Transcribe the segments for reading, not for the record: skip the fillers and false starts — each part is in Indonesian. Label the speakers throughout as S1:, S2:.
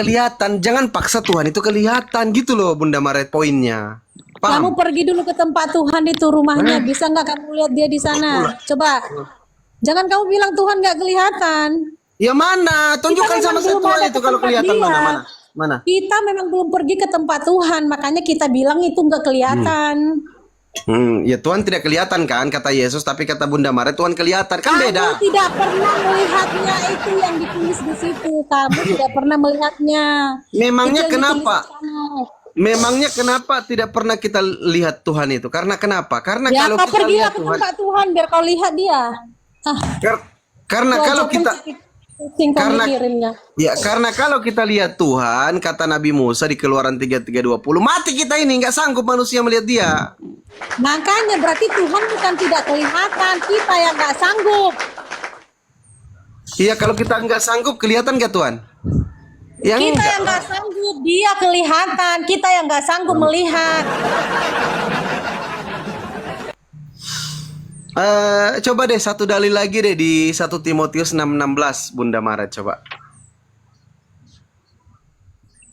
S1: kelihatan, jangan paksa Tuhan itu kelihatan gitu loh Bunda Maret poinnya.
S2: Kamu
S1: Paham?
S2: pergi dulu ke tempat Tuhan itu rumahnya, bisa nggak kamu lihat dia di sana? Coba, jangan kamu bilang Tuhan nggak kelihatan.
S1: Ya mana?
S2: Kita
S1: Tunjukkan
S2: memang
S1: sama saya
S2: belum
S1: Tuhan
S2: ada
S1: itu
S2: ke
S1: kalau
S2: tempat
S1: kelihatan
S2: dia.
S1: mana? Mana?
S2: Kita memang belum pergi ke tempat Tuhan, makanya kita bilang itu nggak kelihatan.
S1: Ya Tuhan tidak kelihatan kan kata Yesus, tapi kata Bunda Maret Tuhan kelihatan kan
S2: Kamu
S1: beda.
S2: tidak pernah melihatnya, itu yang ditulis di situ. Kamu tidak pernah melihatnya.
S1: Memangnya
S2: Itu yang ditulis
S1: kenapa?
S2: di sana.
S1: Memangnya kenapa tidak pernah kita lihat Tuhan itu? Karena kenapa? Karena
S2: Ya,
S1: kalau
S2: kau
S1: kita
S2: pergilah
S1: lihat
S2: ke
S1: Tuhan,
S2: tempat Tuhan biar kau lihat dia. Ah,
S1: karena
S2: kau
S1: kalau
S2: aja
S1: kita
S2: pusing kau
S1: karena
S2: mikirinnya.
S1: ya karena kalau kita lihat Tuhan, kata Nabi Musa di Keluaran 33:20, mati kita ini nggak sanggup manusia melihat Dia.
S2: Makanya berarti Tuhan bukan tidak kelihatan, kita yang nggak sanggup.
S1: Iya, kalau kita nggak sanggup kelihatan nggak Tuhan? Ya
S2: Kita
S1: enggak.
S2: yang nggak sanggup, dia kelihatan. Kita yang nggak sanggup melihat.
S1: Coba deh satu dalil lagi deh di 1 Timotius 6:16 Bunda Maret coba.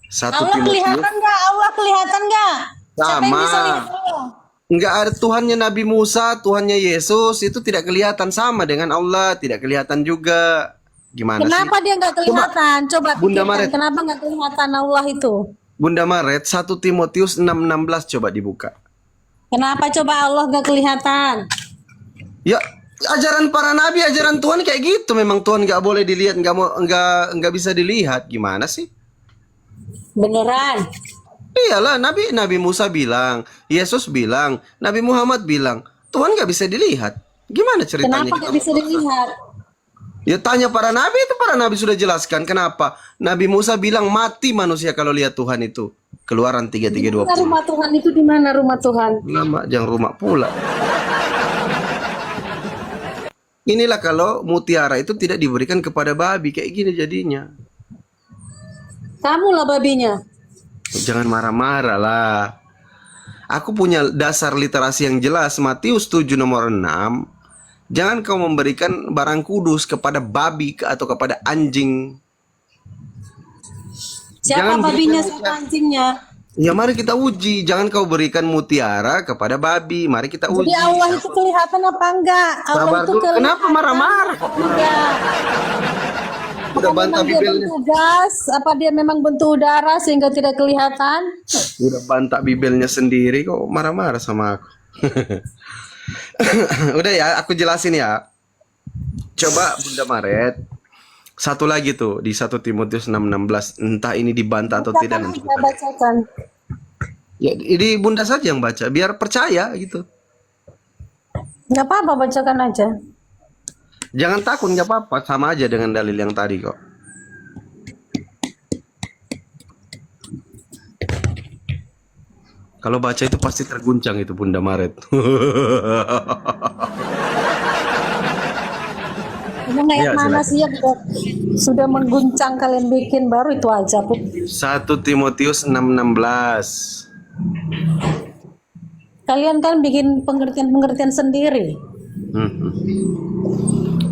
S1: 1
S2: Allah
S1: Timotius
S2: kelihatan nggak? Allah kelihatan nggak? Siapa yang
S1: sama.
S2: bisa lihat Allah?
S1: Enggak ada Tuhannya Nabi Musa, Tuhannya Yesus itu tidak kelihatan sama dengan Allah, tidak kelihatan juga. Gimana
S2: Kenapa
S1: sih?
S2: dia nggak kelihatan? Coba
S1: Bunda
S2: pikirkan,
S1: Maret.
S2: kenapa nggak kelihatan Allah itu?
S1: Bunda Maret 1 Timotius 6:16 coba dibuka.
S2: Kenapa coba Allah nggak kelihatan?
S1: Ya, ajaran para nabi, ajaran Tuhan kayak gitu. Memang Tuhan nggak boleh dilihat, nggak bisa dilihat. Gimana sih?
S2: Beneran?
S1: Iyalah, Nabi Musa bilang, Yesus bilang, Nabi Muhammad bilang, Tuhan nggak bisa dilihat. Gimana ceritanya?
S2: Kenapa nggak bisa dilihat?
S1: Ya tanya para nabi, itu para nabi sudah jelaskan kenapa. Nabi Musa bilang mati manusia kalau lihat Tuhan itu. Keluaran
S2: Di mana
S1: 33:20.
S2: rumah Tuhan itu, di mana rumah Tuhan?
S1: Lama jangan rumah pula. Inilah kalau mutiara itu tidak diberikan kepada babi kayak gini jadinya.
S2: Kamu lah babinya.
S1: Jangan marah-marah lah. Aku punya dasar literasi yang jelas. Matius 7 nomor 6. Jangan kau memberikan barang kudus kepada babi atau kepada anjing.
S2: Siapa
S1: Jangan
S2: babinya,
S1: berikan
S2: siapa anjingnya?
S1: Ya mari kita uji. Jangan kau berikan mutiara kepada babi. Mari kita
S2: Jadi
S1: uji.
S2: Allah itu kelihatan apa enggak? Allah
S1: Sabar
S2: itu
S1: dulu.
S2: kelihatan.
S1: Kenapa marah-marah?
S2: Enggak.
S1: Udah
S2: Apa
S1: bantah
S2: memang dia
S1: bibelnya.
S2: bentuk gas? Apa dia memang bentuk udara sehingga tidak kelihatan?
S1: Udah bantah bibelnya sendiri kok marah-marah sama aku. Udah ya, aku jelasin ya. Coba Bunda Maret. Satu lagi tuh di 1 Timotius 6:16. Entah ini dibantah atau tidak nanti.
S2: Saya bacakan.
S1: Ya, ini Bunda saja yang baca biar percaya gitu.
S2: Nggak apa-apa, bacakan aja.
S1: Jangan takut, nggak apa-apa, sama aja dengan dalil yang tadi kok. Kalau baca itu pasti terguncang itu Bunda Maret.
S2: Emang kayak
S1: Iya,
S2: mana
S1: silakan.
S2: sih yang sudah mengguncang kalian bikin, baru itu aja, Bu.
S1: 1 Timotius 6:16.
S2: Kalian kan bikin pengertian-pengertian sendiri.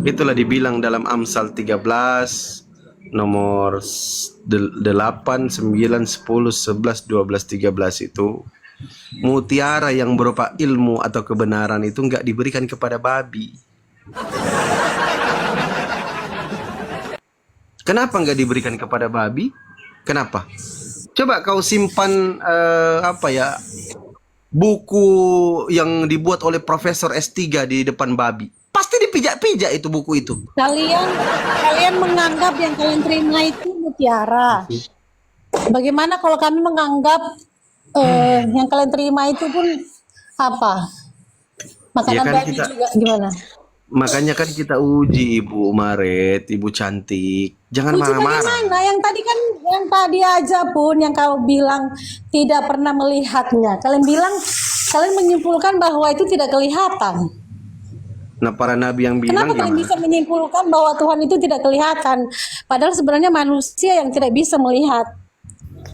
S1: Itulah dibilang dalam Amsal 13 nomor 8, 9, 10, 11, 12, 13 itu mutiara yang berupa ilmu atau kebenaran itu nggak diberikan kepada babi. Kenapa nggak diberikan kepada babi? Kenapa? Coba kau simpan apa ya, buku yang dibuat oleh Profesor S3 di depan babi. Pasti dipijak-pijak itu buku itu.
S2: Kalian menganggap yang kalian terima itu mutiara. Bagaimana kalau kami menganggap yang kalian terima itu pun apa? Makanan
S1: Ya kan
S2: babi
S1: kita-
S2: juga gimana?
S1: Makanya kan kita uji Ibu Maret, Ibu cantik. Jangan
S2: Uji
S1: marah-marah.
S2: bagaimana? Yang tadi kan, yang tadi aja pun yang kau bilang tidak pernah melihatnya. Kalian menyimpulkan bahwa itu tidak kelihatan.
S1: Nah, para nabi yang bilang
S2: Kenapa kalian
S1: gimana?
S2: bisa menyimpulkan bahwa Tuhan itu tidak kelihatan? Padahal sebenarnya manusia yang tidak bisa melihat.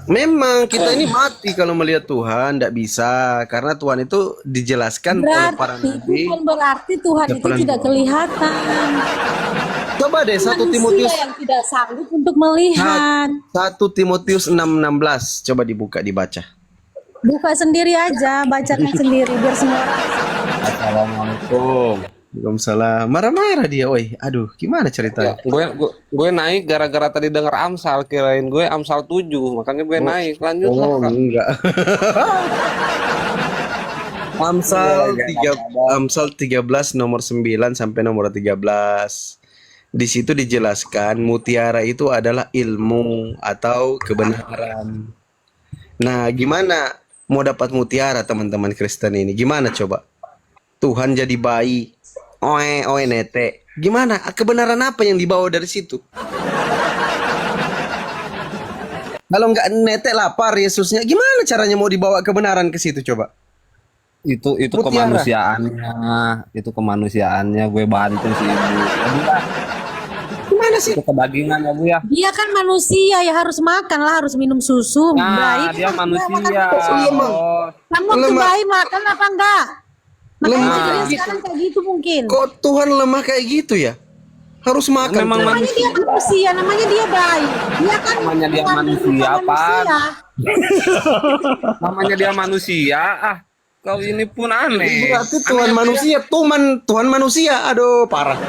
S1: Memang kita ini mati kalau melihat Tuhan, tidak bisa. Karena Tuhan itu dijelaskan oleh para
S2: Berarti
S1: nabi.
S2: bukan berarti Tuhan itu
S1: Depan-
S2: tidak kelihatan.
S1: Coba deh 1
S2: Manusia
S1: Timotius
S2: yang tidak sanggup untuk melihat.
S1: 1 Timotius 6:16 coba dibuka dibaca.
S2: Buka sendiri aja, bacakan sendiri biar semua orang.
S3: Assalamualaikum.
S1: Waalaikumsalam. Marah-marah dia, woi. Aduh, gimana ceritanya?
S3: Gue naik gara-gara tadi denger Amsal, kirain gue Amsal 7, makanya gue naik. Lanjutlah,
S1: Oh,
S3: Kak.
S1: enggak. Amsal 13 nomor 9 sampai nomor 13. Di situ dijelaskan mutiara itu adalah ilmu atau kebenaran. Nah, gimana mau dapat mutiara teman-teman Kristen ini? Gimana coba? Tuhan jadi bayi. Oe, oe nete. Gimana? Kebenaran apa yang dibawa dari situ? Kalau nggak nete lapar Yesusnya, gimana caranya mau dibawa kebenaran ke situ coba?
S3: Itu
S1: Mutiara.
S3: kemanusiaannya gue bantu sih ibu. Ya, Bu, ya.
S1: Gimana sih?
S3: Itu kebagingan ya Bu ya.
S2: Dia kan manusia ya harus makan lah, harus minum susu.
S3: Nah,
S2: Bayi
S3: dia
S2: kan
S3: manusia.
S1: lemah.
S3: Oh,
S2: kamu tuh
S1: Lemah.
S2: bayi makan apa enggak? Makanya
S1: Lemah.
S2: dia sekarang kayak gitu mungkin.
S1: Kok Tuhan lemah kayak gitu ya? Harus makan.
S3: Memang
S1: Tuhan.
S2: Namanya dia manusia, namanya dia bayi. Dia kan
S3: Namanya dia
S2: mengandung
S3: manusia,
S2: bukan
S3: Pan.
S2: manusia.
S3: namanya dia manusia. Kau ini pun aneh.
S1: Berarti Tuhan manusia, Tuhan manusia. Aduh, parah.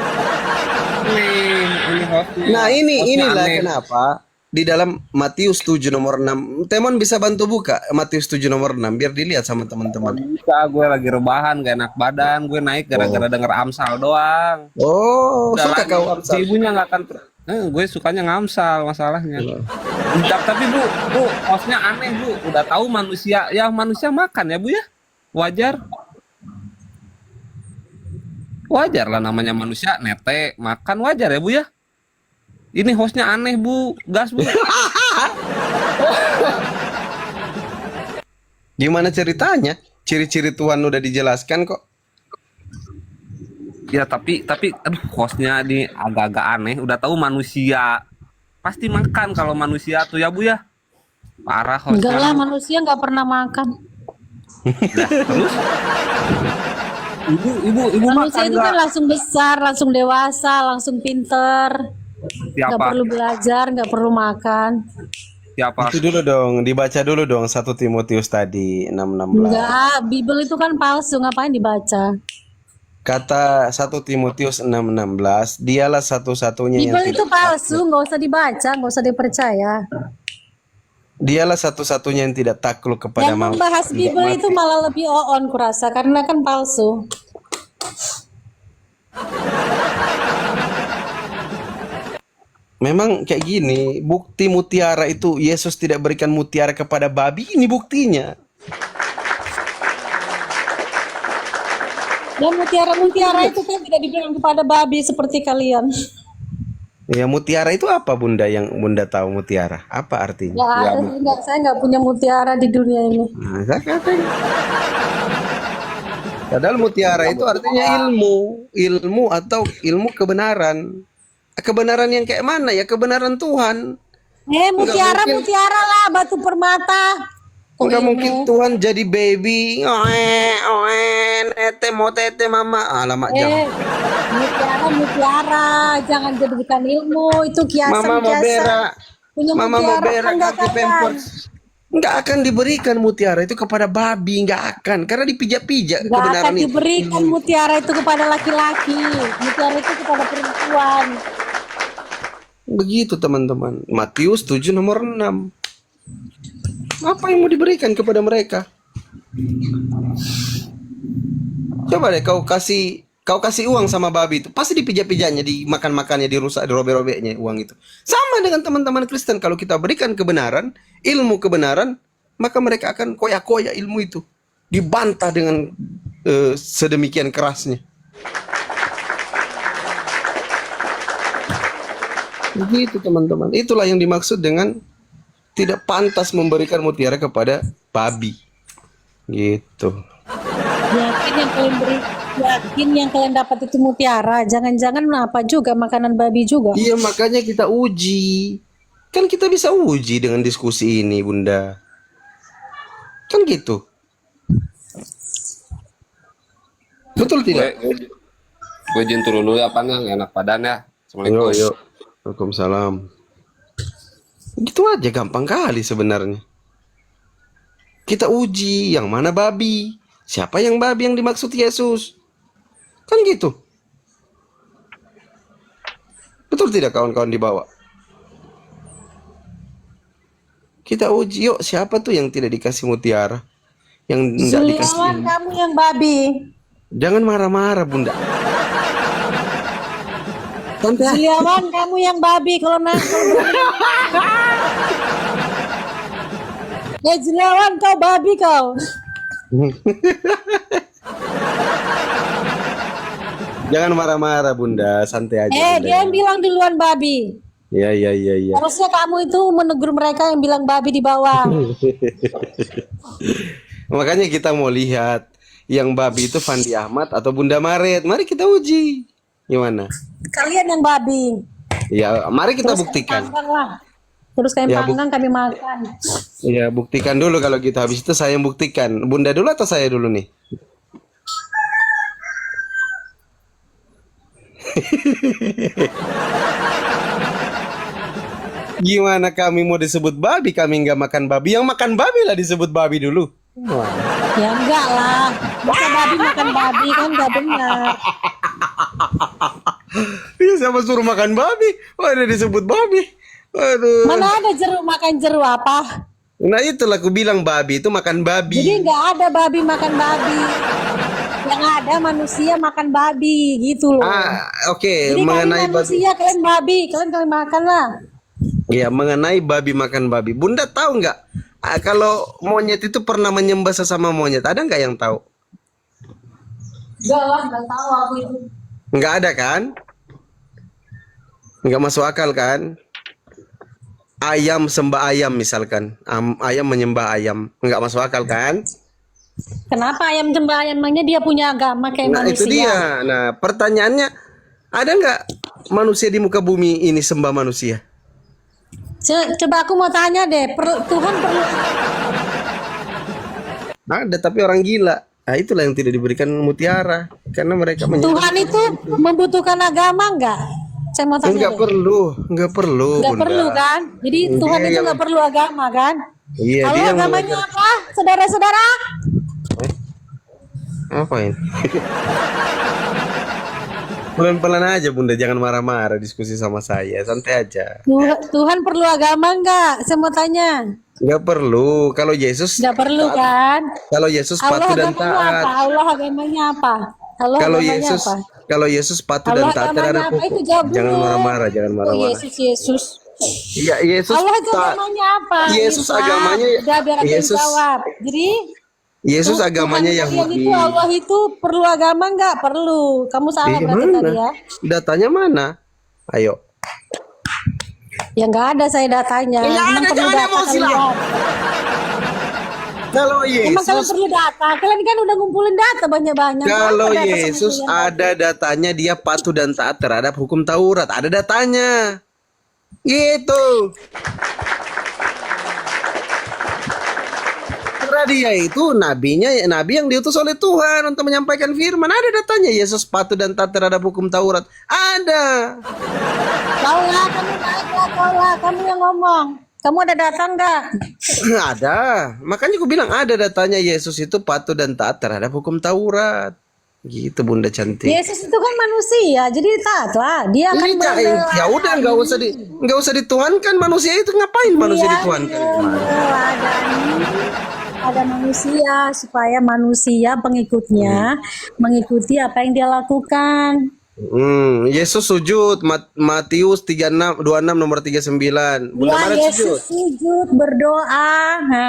S3: Ini hostnya.
S1: Nah,
S3: Hostnya
S1: inilah
S3: aneh.
S1: kenapa di dalam Matius 7 nomor 6. Temon bisa bantu buka Matius 7 nomor 6 biar dilihat sama teman-teman.
S3: Bisa, gue lagi rebahan, gak enak badan, gue naik gara-gara denger Amsal doang.
S1: Oh,
S3: Udah
S1: suka
S3: lagi.
S1: kau
S3: Si
S1: Amsal.
S3: ibunya nggak akan. Gue sukanya ngamsal masalahnya. Tapi bu, hostnya aneh bu. Udah tahu manusia, ya manusia makan ya bu ya, wajar. Wajar lah namanya manusia, nete makan wajar ya bu ya. Ini hostnya aneh bu, gas bu.
S1: Gimana ceritanya? Ciri-ciri Tuhan udah dijelaskan kok.
S3: Ya tapi aduh hostnya ini agak-agak aneh. Udah tahu manusia pasti makan kalau manusia tuh ya bu ya. Parah
S2: Enggak lah,
S3: hostnya.
S2: manusia nggak pernah makan.
S3: Nah, terus ibu
S2: Manusia
S3: makan
S2: itu kan
S3: nggak?
S2: langsung besar, langsung dewasa, langsung pinter. Nggak
S3: Siapa?
S2: perlu belajar, nggak perlu makan.
S3: Siapa?
S1: Itu dulu dong, dibaca dulu dong 1 Timotius tadi 6:16.
S2: Enggak, Bible itu kan palsu, ngapain dibaca?
S1: Kata 1 Timotius 6:16, dialah satu-satunya yang
S2: Bible itu
S1: tidak
S2: palsu, nggak usah dibaca, nggak usah dipercaya.
S1: Dialah satu-satunya yang tidak takluk kepada
S2: Yang
S1: maut.
S2: membahas Bible itu malah lebih on kurasa, karena kan palsu.
S1: Memang kayak gini, bukti mutiara itu Yesus tidak berikan mutiara kepada babi, ini buktinya.
S2: Dan mutiara-mutiara itu kan tidak diberikan kepada babi seperti kalian.
S1: Ya mutiara itu apa Bunda yang Bunda tahu mutiara? Apa artinya?
S2: Nggak ada, nggak, saya nggak punya mutiara di dunia ini.
S1: Nah, saya katakan. Padahal mutiara itu artinya ilmu atau ilmu kebenaran. Kebenaran yang kayak mana ya? Kebenaran Tuhan.
S2: Mutiara,
S1: mungkin.
S2: mutiara lah, batu permata. Kok
S1: Enggak
S2: ilmu?
S1: mungkin Tuhan jadi baby. Oe, nete mau tete mama. Alamak jangan.
S2: Mutiara, mutiara, jangan jadikan ilmu, itu
S1: Mama mau
S2: kiasan-kiasan.
S1: berak.
S2: Punya
S1: Mama mau
S2: mutiara,
S1: berak
S2: enggak
S1: kaki
S2: kawan.
S1: pampers. Enggak akan diberikan mutiara itu kepada babi, enggak akan. Karena dipijak-pijak
S2: Enggak akan
S1: kebenaran itu.
S2: diberikan mutiara itu kepada laki-laki. Mutiara itu kepada perempuan.
S1: Begitu teman-teman. Matius 7 nomor 6. Apa yang mau diberikan kepada mereka? Coba deh kau kasih uang sama babi itu, pasti dipijak-pijaknya, dimakan-makannya, dirusak, dirobek-robeknya uang itu. Sama dengan teman-teman Kristen, kalau kita berikan kebenaran, ilmu kebenaran, maka mereka akan koyak-koyak ilmu itu. Dibantah dengan sedemikian kerasnya. Begitu teman-teman. Itulah yang dimaksud dengan tidak pantas memberikan mutiara kepada babi. Gitu.
S2: Yakin yang kalian dapat itu mutiara. Jangan-jangan apa juga makanan babi juga.
S1: Iya, makanya kita uji. Kan kita bisa uji dengan diskusi ini, Bunda. Kan gitu. Betul tidak?
S3: Gue izin turun dulu ya, Pan, ya, nggak enak badan ya. Assalamualaikum.
S1: Yuk. Waalaikumsalam. Gitu aja gampang kali sebenarnya. Kita uji yang mana babi. Siapa yang babi yang dimaksud Yesus? Kan gitu. Betul tidak kawan-kawan di bawah? Kita uji yuk siapa tuh yang tidak dikasih mutiara? Yang tidak dikasih.
S2: Juliawan, kamu yang babi.
S1: Jangan marah-marah Bunda. Santai.
S2: Juliawan, kamu yang babi. Kalau Juliawan, kau babi kau.
S1: Jangan marah-marah Bunda, santai aja. Bunda.
S2: Dia yang bilang duluan babi.
S1: Iya.
S2: Harusnya kamu itu menegur mereka yang bilang babi di bawah.
S1: Makanya kita mau lihat yang babi itu Fandi Ahmad atau Bunda Maret. Mari kita uji. Gimana?
S2: Kalian yang babi.
S1: Ya, mari kita
S2: Terus
S1: buktikan.
S2: kami panggang lah. Terus kami
S1: Ya,
S2: panggang, kami makan.
S1: Ya, buktikan dulu kalau gitu. Habis itu saya yang buktikan. Bunda dulu atau saya dulu nih? Gimana kami mau disebut babi? Kami nggak makan babi. Yang makan babi lah disebut babi dulu. Wah.
S2: Ya enggak lah. Masa babi makan babi kan enggak benar.
S1: Ya, siapa suruh makan babi? Wah, ada disebut babi. Waduh.
S2: Mana ada jeruk makan jeruk apa?
S1: Nah itulah aku bilang babi itu makan babi.
S2: Jadi enggak ada babi makan babi. Yang ada manusia makan babi gitu loh.
S1: Oke.
S2: Jadi
S1: Mengenai
S2: kalian manusia, kalian babi, kalian makan lah.
S1: Ya, mengenai babi makan babi. Bunda tahu nggak? Kalau monyet itu pernah menyembah sesama monyet, ada nggak yang tahu?
S2: Enggak lah, enggak tahu aku itu.
S1: Nggak ada kan? Nggak masuk akal kan? Ayam sembah ayam misalkan, ayam menyembah ayam, nggak masuk akal kan?
S2: Kenapa ayam jembah ayamnya dia punya agama kayak
S1: Nah
S2: manusia?
S1: itu dia. Nah pertanyaannya, ada nggak manusia di muka bumi ini sembah manusia?
S2: Coba aku mau tanya deh, Tuhan perlu
S1: Ada, tapi orang gila. Nah itulah yang tidak diberikan mutiara, karena mereka menyembah.
S2: Tuhan itu membutuhkan agama enggak? Saya mau tanya
S1: Nggak
S2: deh.
S1: perlu, nggak perlu.
S2: Nggak
S1: Bunda.
S2: perlu kan? Jadi Tuhan itu nggak perlu agama kan?
S1: Iya,
S2: Kalau
S1: dia
S2: agamanya apa, saudara-saudara?
S1: Apain? Pelan-pelan aja Bunda, jangan marah-marah diskusi sama saya, santai aja.
S2: Tuhan perlu agama enggak? Saya mau tanya.
S1: Nggak perlu. Kalau Yesus,
S2: Nggak perlu kan?
S1: kalau Yesus
S2: Allah
S1: patuh dan
S2: agamanya
S1: taat.
S2: apa? Allah agamanya apa? Allah
S1: Kalau
S2: agamanya
S1: Yesus,
S2: apa?
S1: kalau Yesus patuh
S2: Allah
S1: dan taat
S2: agamanya
S1: terhadap
S2: apa? Itu
S1: hukum.
S2: jawab
S1: Jangan
S2: dulu.
S1: marah-marah, jangan
S2: Oh
S1: marah-marah.
S2: Yesus.
S1: Iya, Yesus
S2: Allah itu
S1: taat.
S2: agamanya apa?
S1: Yesus
S2: Isa.
S1: agamanya,
S2: Udah biar aku yang
S1: Yesus,
S2: jawab. Jadi
S1: Yesus agamanya
S2: Tuhan kalian
S1: Yahudi.
S2: itu Allah itu perlu agama enggak? Perlu. Kamu salah berarti
S1: Mana?
S2: tadi ya.
S1: Datanya mana? Ayo.
S2: Ya enggak ada saya datanya.
S1: Ya,
S2: Emang
S1: ada,
S2: perlu
S1: jangan
S2: data
S1: emosi lah.
S2: kalian?
S1: Kalau
S2: Emang kalian
S1: Yesus,
S2: perlu data? Kalian kan udah ngumpulin data banyak-banyak.
S1: kalau
S2: Apa data
S1: Yesus
S2: seperti yang
S1: ada datanya dia patuh dan taat terhadap hukum Taurat, ada datanya. Gitu. Karena dia itu nabi yang diutus oleh Tuhan untuk menyampaikan firman. Ada datanya Yesus patuh dan taat terhadap hukum Taurat. Ada.
S2: Kau lah, kamu naiklah, kau lah, kamu yang ngomong. Kamu ada data enggak?
S1: Ada. Makanya aku bilang ada datanya Yesus itu patuh dan taat terhadap hukum Taurat. Gitu Bunda cantik.
S2: Yesus itu kan manusia, jadi taatlah. Dia akan
S1: Ya udah nggak usah dituhankan manusia itu ngapain manusia dituhankan?
S2: Ada manusia supaya manusia pengikutnya mengikuti apa yang dia lakukan.
S1: Yesus sujud Matius 26 nomor 39. Bunda
S2: Ya,
S1: Maret sujud.
S2: Yesus sujud berdoa.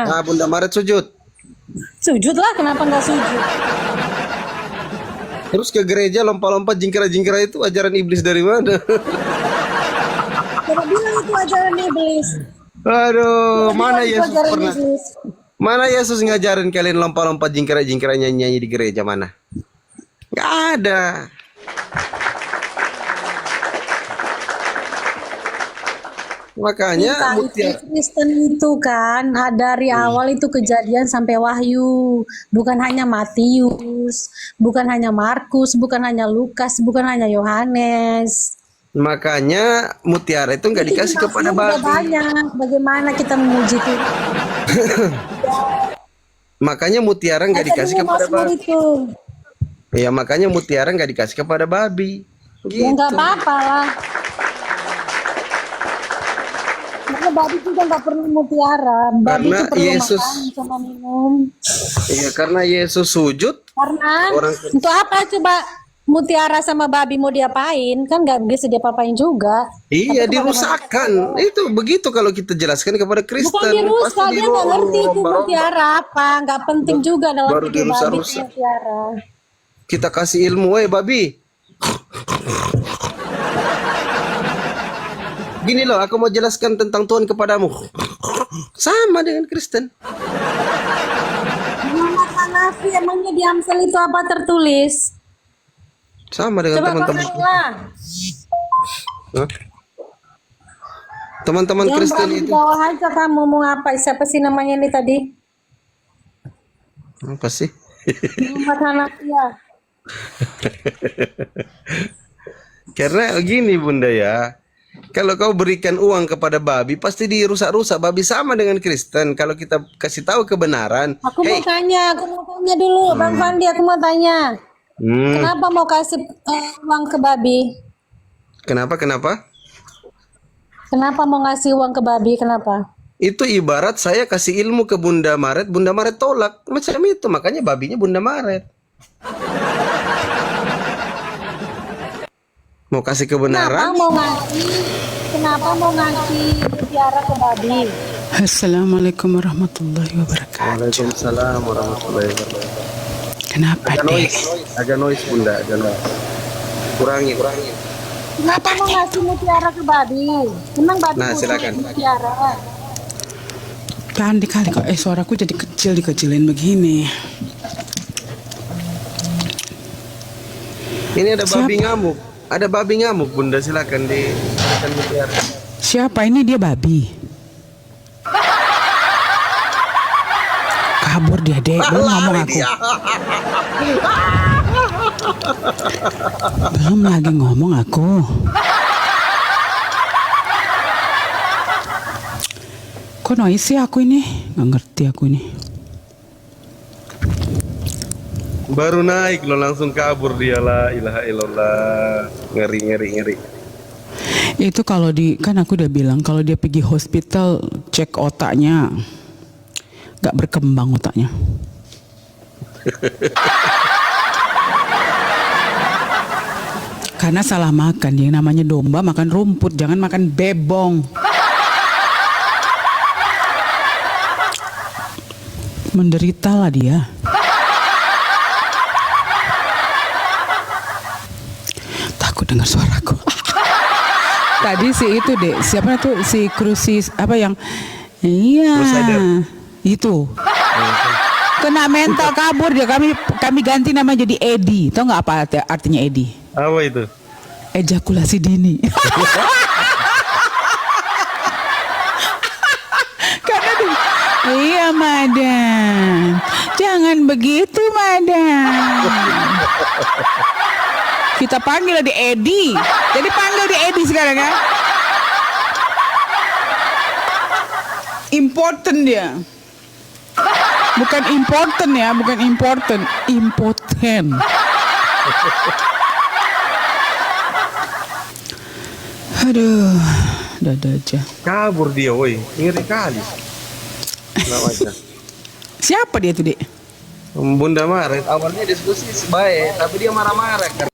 S2: Nah,
S1: Bunda Maret sujud.
S2: sujud lah, kenapa nggak sujud?
S1: Terus ke gereja lompat-lompat jingkra-jingkra itu ajaran iblis dari mana?
S2: Coba bilang itu ajaran iblis.
S1: Aduh,
S2: Coba
S1: mana
S2: bilang itu
S1: Yesus
S2: ajaran
S1: pernah?
S2: iblis.
S1: Mana Yesus ngajarin kalian lompat-lompat jingkra-jingkra nyanyi-nyanyi di gereja mana? Gak ada. Makanya
S2: Kita itu Kristen itu kan dari awal itu kejadian sampai Wahyu, bukan hanya Matius, bukan hanya Markus, bukan hanya Lukas, bukan hanya Yohanes.
S1: Makanya mutiara itu nggak dikasih kepada
S2: Udah
S1: babi.
S2: banyak. Bagaimana kita memuji Tuhan?
S1: Makanya mutiara nggak dikasih kepada
S2: Mazmur
S1: babi.
S2: itu.
S1: Ya makanya mutiara nggak dikasih kepada babi.
S2: Ya nggak
S1: Gitu.
S2: apa-apa lah. Karena babi juga nggak perlu mutiara. Babi
S1: Karena
S2: itu perlu
S1: Yesus-
S2: makan sama minum.
S1: Iya karena Yesus sujud.
S2: Karena
S1: Orang-
S2: untuk apa coba mutiara sama babi mau diapain? Kan nggak bisa diapa-apain juga.
S1: Iya
S2: Tapi kepada
S1: dirusakkan. Itu begitu kalau kita jelaskan kepada Kristen.
S2: Bukan dirusak, dia nggak ngerti itu
S1: diromba-romba.
S2: mutiara apa. Nggak penting juga dalam
S1: baru
S2: hidup babi itu
S1: dirusak-rusak.
S2: mutiara.
S1: Kita kasih ilmu, babi. Gini loh, aku mau jelaskan tentang Tuhan kepadamu. Sama dengan Kristen.
S2: Muhammad Hanafi emangnya di Amsal itu apa tertulis?
S1: Sama dengan
S2: Coba
S1: teman-teman.
S2: bacalah.
S1: Hah? Teman-teman
S2: Yang
S1: Kristen
S2: berada di
S1: itu
S2: bawah aja kamu mau apa? Siapa sih namanya ini tadi?
S1: apa sih?
S2: Muhammad Hanafi ya.
S1: Karena gini Bunda ya. Kalau kau berikan uang kepada babi pasti dirusak-rusak. Babi sama dengan Kristen. Kalau kita kasih tahu kebenaran,
S2: Aku mau tanya dulu, Bang Fandi, aku mau tanya.
S1: hmm,
S2: Kenapa mau kasih uang ke babi?
S1: kenapa?
S2: Kenapa mau ngasih uang ke babi? Kenapa?
S1: Itu ibarat saya kasih ilmu ke Bunda Maret tolak. Macam itu, makanya babinya Bunda Maret. Mau kasih kebenaran?
S2: Kenapa mau ngasih mutiara ke babi?
S4: Assalamualaikum warahmatullahi wabarakatuh.
S1: Waalaikumsalam warahmatullahi wabarakatuh.
S4: Kenapa dek?
S1: Agak noise Bunda, agak noise. Kurangi.
S2: Kenapa mau ngasih mutiara ke babi? Emang babi
S1: Nah,
S2: butuh
S1: silakan.
S2: mutiara?
S4: Jangan dikali kok. Suaraku jadi dikecilin begini.
S1: Ini ada
S4: Siapa?
S1: babi ngamuk. Ada babi ngamuk Bunda, silakan silakan mutiara.
S4: Siapa ini? Dia babi. Kabur dia dek. Belum ngomong aku. Belum lagi ngomong aku. Kok noisy aku ini? Nggak ngerti aku ini.
S1: Baru naik lo langsung kabur dia, la ilaha illallah. Ngeri.
S4: Itu kalau kan aku udah bilang kalau dia pergi hospital cek otaknya nggak berkembang otaknya. Karena salah makan, yang namanya domba makan rumput, jangan makan bebong. Menderitalah dia. Takut dengar suaraku. Tadi si itu deh, siapa tuh si Crucis apa yang iya
S1: Crusader.
S4: itu kena mental kabur dia, kami ganti nama jadi Edi. Tahu nggak apa artinya Edi?
S1: Apa itu?
S4: Ejakulasi dini. Karena iya madam, jangan begitu madam. Kita panggil di Edi. Jadi panggil di Edi sekarang ya. Important dia. Bukan important ya, bukan important, impotent. Aduh, dada aja.
S1: Kabur dia, woi. Ngeri kali. Namanya.
S4: Siapa dia tuh, Dek?
S1: Bunda Maret awalnya diskusi baik, tapi dia marah-marah kan.